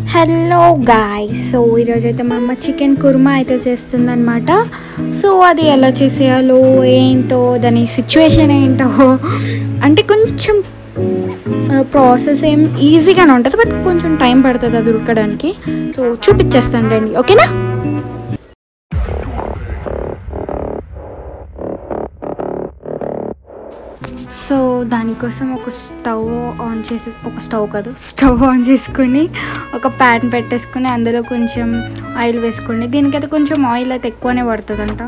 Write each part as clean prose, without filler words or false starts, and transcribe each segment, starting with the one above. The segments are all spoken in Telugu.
హలో గాయ్స్, సో ఈరోజైతే మా అమ్మ చికెన్ కుర్మా అయితే చేస్తుందన్నమాట. సో అది ఎలా చేసేయాలో ఏంటో, దాని సిచ్యువేషన్ ఏంటో అంటే కొంచెం ప్రాసెస్ ఏం ఈజీగానే ఉంటుంది, బట్ కొంచెం టైం పడుతుంది అది ఉడకడానికి. సో చూపించేస్తాను రండి, ఓకేనా? సో దానికోసం స్టవ్ ఆన్ చేసుకొని ఒక ప్యాన్ పెట్టేసుకొని అందులో కొంచెం ఆయిల్ వేసుకోండి. దీనికైతే కొంచెం ఆయిల్ అయితే ఎక్కువనే పడుతుందంట.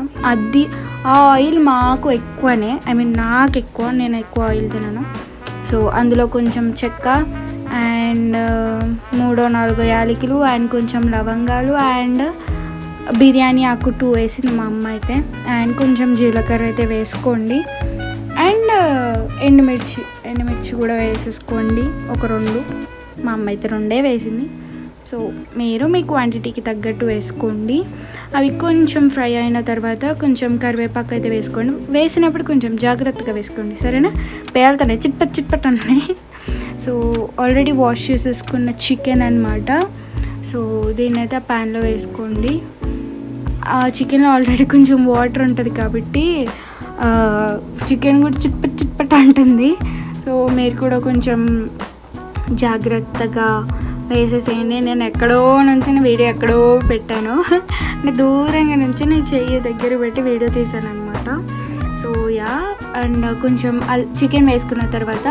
ఆ ఆయిల్ మాకు ఎక్కువనే, నాకు ఎక్కువ, నేను ఎక్కువ ఆయిల్ తినను. సో అందులో కొంచెం చెక్క అండ్ 3-4 యాలకులు అండ్ కొంచెం లవంగాలు అండ్ బిర్యానీ ఆకు 2 వేసింది మా అమ్మ అయితే. అండ్ కొంచెం జీలకర్ర అయితే వేసుకోండి అండ్ ఎండుమిర్చి కూడా వేసేసుకోండి, ఒక 2. మా అమ్మ అయితే 2 వేసింది. సో మీరు మీ క్వాంటిటీకి తగ్గట్టు వేసుకోండి. అవి కొంచెం ఫ్రై అయిన తర్వాత కొంచెం కరివేపాకు అయితే వేసుకోండి. వేసినప్పుడు కొంచెం జాగ్రత్తగా వేసుకోండి, సరేనా? పేలుతాయి, చిట్పట్ అన్నాయి. సో ఆల్రెడీ వాష్ చేసేసుకున్న చికెన్ అనమాట. సో దీన్నైతే ఆ ప్యాన్లో వేసుకోండి. ఆ చికెన్లో ఆల్రెడీ కొంచెం వాటర్ ఉంటుంది కాబట్టి చికెన్ కూడా చిట్పట్ అంటుంది. సో మీరు కూడా కొంచెం జాగ్రత్తగా వేసేసేయండి. నేను ఎక్కడో నుంచి వీడియో ఎక్కడో పెట్టాను, అంటే దూరంగా నుంచి నేను చెయ్యి దగ్గర పెట్టి వీడియో తీసాను అనమాట. సో అండ్ కొంచెం చికెన్ వేసుకున్న తర్వాత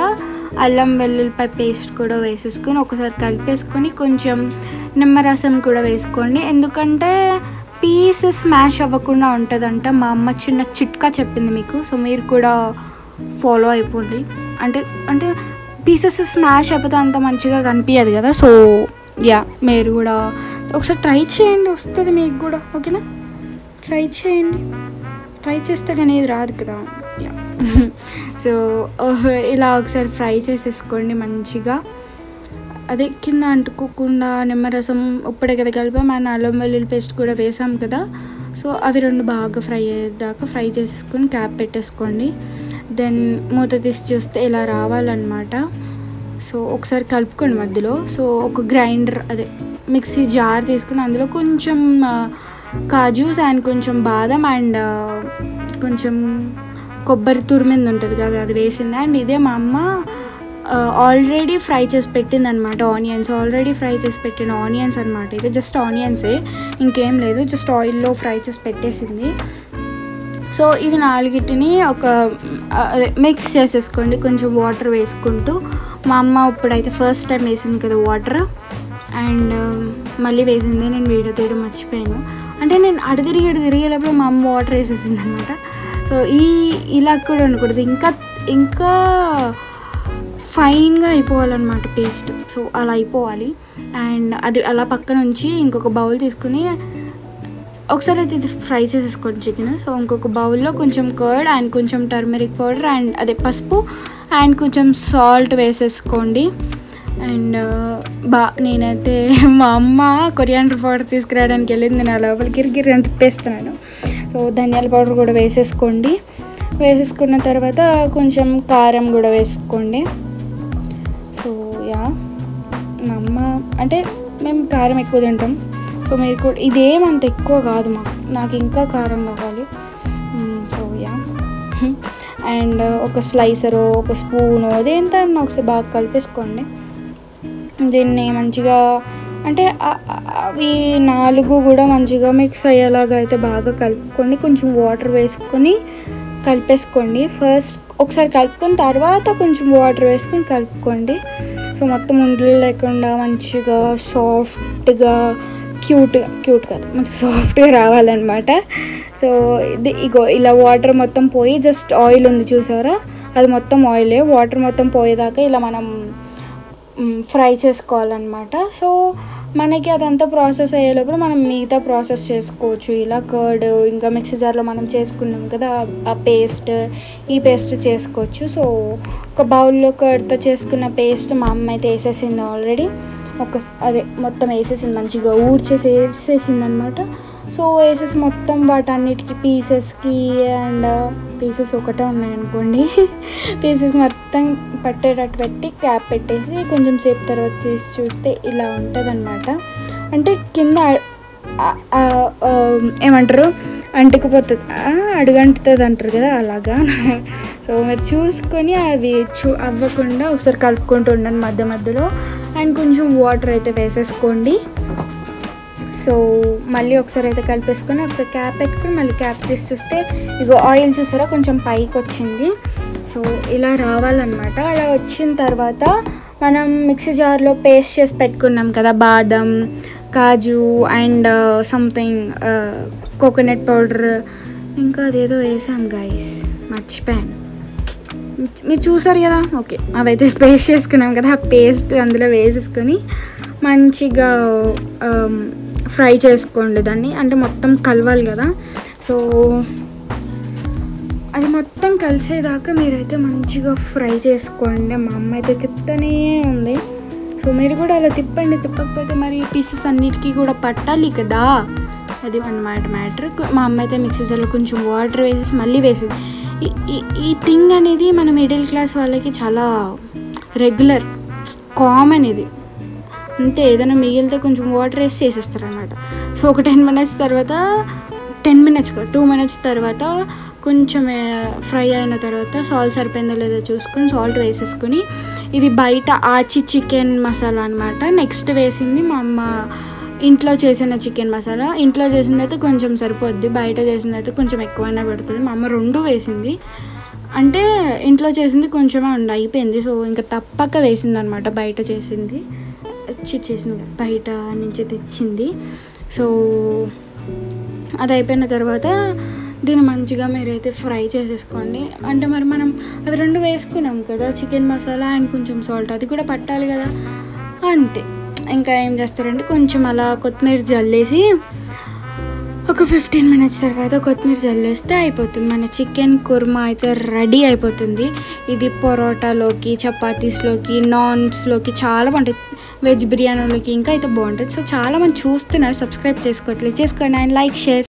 అల్లం వెల్లుల్లిపాయ పేస్ట్ కూడా వేసేసుకొని ఒకసారి కలిపేసుకొని కొంచెం నిమ్మరసం కూడా వేసుకోండి, ఎందుకంటే పీసెస్ స్మాష్ అవ్వకుండా ఉంటుందంట. మా అమ్మ చిన్న చిట్కా చెప్పింది మీకు, సో మీరు కూడా ఫాలో అయిపోండి. అంటే పీసెస్ స్మాష్ అయిపోతే అంత మంచిగా కనిపించదు కదా. సో మీరు కూడా ఒకసారి ట్రై చేయండి, వస్తుంది మీకు కూడా, ఓకేనా? ట్రై చేయండి, ట్రై చేస్తే కానీ ఏది రాదు కదా. సో ఇలా ఒకసారి ఫ్రై చేసేసుకోండి మంచిగా. అదే కింద అంటుకోకుండా నిమ్మరసం ఇప్పుడే కదా కలిపాం, మన అల్లం వెల్లుల్లి పేస్ట్ కూడా వేసాం కదా. సో అవి 2 బాగా ఫ్రై అయ్యేదాకా ఫ్రై చేసేసుకొని క్యాప్ పెట్టేసుకోండి. దెన్ మూత తీసి చూస్తే ఇలా రావాలన్నమాట. సో ఒకసారి కలుపుకోండి మధ్యలో. సో ఒక మిక్సీ జార్ తీసుకుని అందులో కొంచెం కాజూస్ అండ్ కొంచెం బాదం అండ్ కొంచెం కొబ్బరి తురిమింది ఉంటుంది కదా, అది వేసింది. అండ్ ఇదే మా అమ్మ ఆల్రెడీ ఫ్రై చేసి పెట్టిందనమాట. ఆల్రెడీ ఫ్రై చేసి పెట్టిన ఆనియన్స్ అనమాట. ఇది జస్ట్ ఆనియన్సే, ఇంకేం లేదు, జస్ట్ ఆయిల్లో ఫ్రై చేసి పెట్టేసింది. సో ఇవి 4టిని మిక్స్ చేసేసుకోండి కొంచెం వాటర్ వేసుకుంటూ. మా అమ్మ ఇప్పుడైతే ఫస్ట్ టైం వేసింది కదా వాటర్, అండ్ మళ్ళీ వేసింది. నేను వీడియో తీయడం మర్చిపోయాను, అంటే నేను అటు తిరిగేటప్పుడు మా అమ్మ వాటర్ వేసేసింది అనమాట. సో ఇలా కూడా ఉండకూడదు, ఇంకా ఫైన్గా అయిపోవాలన్నమాట పేస్ట్. సో అలా అయిపోవాలి. అండ్ అది అలా పక్కన ఉంచి ఇంకొక బౌల్ తీసుకుని ఒకసారి అయితే ఇది ఫ్రై చేసేసుకోండి చికెన్. సో ఇంకొక బౌల్లో కొంచెం కర్డ్ అండ్ కొంచెం టర్మరిక్ పౌడర్ అండ్ పసుపు అండ్ కొంచెం సాల్ట్ వేసేసుకోండి. అండ్ నేనైతే మా అమ్మ కొరియాండర్ పౌడర్ తీసుకురావడానికి వెళ్ళింది, నేను ఆ లోపల గిరిగిరి అని తిప్పేస్తున్నాను. సో ధనియాల పౌడర్ కూడా వేసేసుకోండి. వేసేసుకున్న తర్వాత కొంచెం కారం కూడా వేసుకోండి. సో మా అమ్మ అంటే మేము కారం ఎక్కువ తింటాం, సో మీరు కూడా ఇదేమంత ఎక్కువ కాదు, నాకు ఇంకా కారం కావాలి. సో అండ్ ఒక స్లైసరు, ఒక స్పూను, అదేంత ఒకసారి బాగా కలిపేసుకోండి. దీన్ని మంచిగా అంటే అవి 4 కూడా మంచిగా మిక్స్ అయ్యేలాగా అయితే బాగా కలుపుకోండి. కొంచెం వాటర్ వేసుకొని కలిపేసుకోండి. ఫస్ట్ ఒకసారి కలుపుకొని తర్వాత కొంచెం వాటర్ వేసుకొని కలుపుకోండి. సో మొత్తం ఉండలు లేకుండా మంచిగా సాఫ్ట్గా క్యూట్ కాదు, మంచిగా సాఫ్ట్గా రావాలన్నమాట. సో ఇలా వాటర్ మొత్తం పోయి జస్ట్ ఆయిల్ ఉంది చూసారా, అది మొత్తం ఆయిలే. వాటర్ మొత్తం పోయేదాకా ఇలా మనం ఫ్రై చేసుకోవాలన్నమాట. సో మనకి అదంతా ప్రాసెస్ అయ్యేలోపల మనం మిగతా ప్రాసెస్ చేసుకోవచ్చు. ఇలా కర్డ్ ఇంకా మిక్సీ జార్లో మనం చేసుకున్నాం కదా ఆ ఈ పేస్ట్ చేసుకోవచ్చు. సో ఒక బౌల్లో కర్డ్తో చేసుకున్న పేస్ట్ మా అమ్మ అయితే వేసేసింది ఆల్రెడీ. మొత్తం వేసేసింది, మంచిగా వేసేసింది అనమాట. సో వేసేసి మొత్తం వాటన్నిటికీ పీసెస్కి అండ్ పీసెస్ ఒకటే ఉన్నాయనుకోండి, పీసెస్ మొత్తం పట్టేటట్టు పెట్టి క్యాప్ పెట్టేసి కొంచెం సేపు తర్వాత తీసి చూస్తే ఇలా ఉంటుంది అనమాట. అంటే కింద ఏమంటారు అంటుకుపోతుంది, అడుగంటుతుంది అంటారు కదా అలాగా. సో మీరు చూసుకొని అవి అవ్వకుండా ఒకసారి కలుపుకుంటూ ఉండండి మధ్య మధ్యలో. అండ్ కొంచెం వాటర్ అయితే వేసేసుకోండి. సో మళ్ళీ ఒకసారి అయితే కలిపేసుకొని ఒకసారి క్యాప్ పెట్టుకుని మళ్ళీ క్యాప్ తీసి చూస్తే ఇగో ఆయిల్ చూసారా కొంచెం పైకి వచ్చింది. సో ఇలా రావాలన్నమాట. అలా వచ్చిన తర్వాత మనం మిక్సీ జార్లో పేస్ట్ చేసి పెట్టుకున్నాం కదా బాదం, కాజు అండ్ సంథింగ్ కోకోనట్ పౌడర్, ఇంకా అదేదో వేసాం గైస్, మర్చిపోయాను. మీరు చూసారు కదా, ఓకే. అవైతే పేస్ట్ చేసుకున్నాం కదా, ఆ పేస్ట్ అందులో వేసేసుకొని మంచిగా ఫ్రై చేసుకోండి దాన్ని. అంటే మొత్తం కలవాలి కదా. సో అది మొత్తం కలిసేదాకా మీరైతే మంచిగా ఫ్రై చేసుకోండి. మా అమ్మ అయితే తిప్పుతూనే ఉంది. సో మీరు కూడా అలా తిప్పండి, తిప్పకపోతే మరి పీసెస్ అన్నిటికీ కూడా పట్టాలి కదా, అది అన్నమాట మ్యాటర్. మా అమ్మ అయితే మిక్సీ జార్లో కొంచెం వాటర్ వేసేసి మళ్ళీ వేసేది. ఈ థింగ్ అనేది మన మిడిల్ క్లాస్ వాళ్ళకి చాలా రెగ్యులర్, కామన్ ఇది. అంతే, ఏదైనా మిగిలితే కొంచెం వాటర్ వేసి చేసేస్తారు అనమాట. సో ఒక 10 minutes తర్వాత, 10 minutes 2 minutes తర్వాత కొంచెం ఫ్రై అయిన తర్వాత సాల్ట్ సరిపోయిందో లేదో చూసుకొని సాల్ట్ వేసేసుకొని, ఇది బయట ఆచి చికెన్ మసాలా అనమాట. నెక్స్ట్ వేసింది మా అమ్మ ఇంట్లో చేసిన చికెన్ మసాలా. ఇంట్లో చేసింది అయితే కొంచెం సరిపోద్ది, బయట చేసింది అయితే కొంచెం ఎక్కువైనా పెడుతుంది. మా అమ్మ 2 వేసింది. అంటే ఇంట్లో చేసింది కొంచెమే అయిపోయింది. సో ఇంకా తప్పక వేసింది అనమాట, బయట చేసింది చేసింది బయట నుంచి తెచ్చింది. సో అది అయిపోయిన తర్వాత దీన్ని మంచిగా మీరైతే ఫ్రై చేసేసుకోండి. అంటే మరి మనం అది 2 వేసుకున్నాం కదా, చికెన్ మసాలా అండ్ కొంచెం సాల్ట్, అది కూడా పట్టాలి కదా. అంతే, ఇంకా ఏం చేస్తారంటే కొంచెం అలా కొత్తిమీర జల్లేసి ఒక 15 minutes తర్వాత కొత్తిమీర జల్లేస్తే అయిపోతుంది. మన చికెన్ కుర్మా అయితే రెడీ అయిపోతుంది. ఇది పొరోటాలోకి, చపాతీస్లోకి, నాన్స్లోకి చాలా బాగుంటుంది. వెజ్ బిర్యానీలోకి ఇంకా అయితే బాగుంటుంది. సో చాలామంది చూస్తున్నారు, సబ్స్క్రైబ్ చేసుకోండి అండ్ లైక్, షేర్.